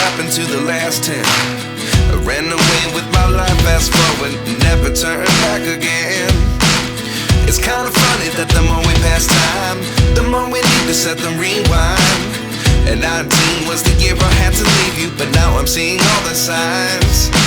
happened to the last 10? I ran away with my life, fast forward, never turn back again. It's kind of funny that the more we pass time, the more we need to set them rewind. And 19 was the year I had to leave you, but now I'm seeing all the signs.